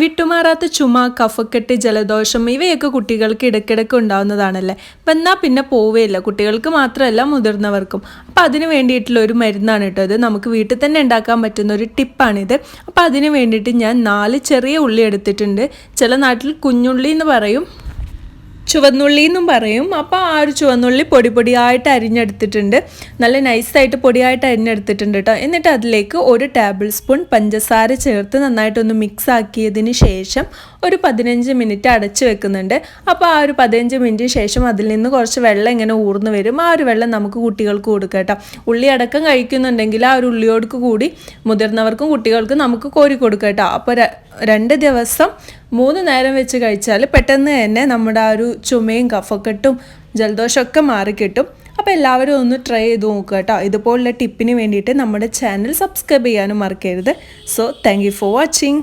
വിട്ടുമാറാത്ത ചുമ, കഫക്കെട്ട്, ജലദോഷം ഇവയൊക്കെ കുട്ടികൾക്ക് ഇടയ്ക്കിടയ്ക്ക് ഉണ്ടാവുന്നതാണല്ലേ. വന്നാൽ പിന്നെ പോവുകയില്ല, കുട്ടികൾക്ക് മാത്രമല്ല മുതിർന്നവർക്കും. അപ്പോൾ അതിന് വേണ്ടിയിട്ടുള്ള ഒരു മരുന്നാണ് കേട്ടോ ഇത്. നമുക്ക് വീട്ടിൽ തന്നെ ഉണ്ടാക്കാൻ പറ്റുന്ന ഒരു ടിപ്പാണിത്. അപ്പോൾ അതിന് വേണ്ടിയിട്ട് ഞാൻ 4 ചെറിയ ഉള്ളി എടുത്തിട്ടുണ്ട്. ചില നാട്ടിൽ കുഞ്ഞുള്ളി എന്ന് പറയും, ചുവന്നുള്ളി എന്നും പറയും. അപ്പോൾ ആ ഒരു ചുവന്നുള്ളി പൊടിയായിട്ട് അരിഞ്ഞെടുത്തിട്ടുണ്ട്. നല്ല നൈസായിട്ട് പൊടിയായിട്ട് അരിഞ്ഞെടുത്തിട്ടുണ്ട് കേട്ടോ. എന്നിട്ട് അതിലേക്ക് 1 ടേബിൾ സ്പൂൺ പഞ്ചസാര ചേർത്ത് നന്നായിട്ടൊന്ന് മിക്സ് ആക്കിയതിന് ശേഷം ഒരു 15 മിനിറ്റ് അടച്ച് വെക്കുന്നുണ്ട്. അപ്പോൾ ആ ഒരു 15 മിനിറ്റിന് ശേഷം അതിൽ നിന്ന് കുറച്ച് വെള്ളം ഇങ്ങനെ ഊർന്ന് വരും. ആ ഒരു വെള്ളം നമുക്ക് കുട്ടികൾക്ക് കൊടുക്കാം കേട്ടോ. ഉള്ളി അടക്കം കഴിക്കുന്നുണ്ടെങ്കിൽ ആ ഒരു ഉള്ളിയോട് കൂടി മുതിർന്നവർക്കും കുട്ടികൾക്കും നമുക്ക് കോരി കൊടുക്കാം കേട്ടോ. അപ്പോൾ 2 ദിവസം 3 നേരം വെച്ച് കഴിച്ചാൽ പെട്ടെന്ന് തന്നെ നമ്മുടെ ആ ഒരു ചുമയും കഫക്കെട്ടും ജലദോഷമൊക്കെ മാറിക്കിട്ടും. അപ്പോൾ എല്ലാവരും ഒന്ന് ട്രൈ ചെയ്ത് നോക്കുക കേട്ടോ. ഇതുപോലുള്ള ടിപ്പിന് വേണ്ടിയിട്ട് നമ്മുടെ ചാനൽ സബ്സ്ക്രൈബ് ചെയ്യാനും മറക്കരുത്. So thank you for watching.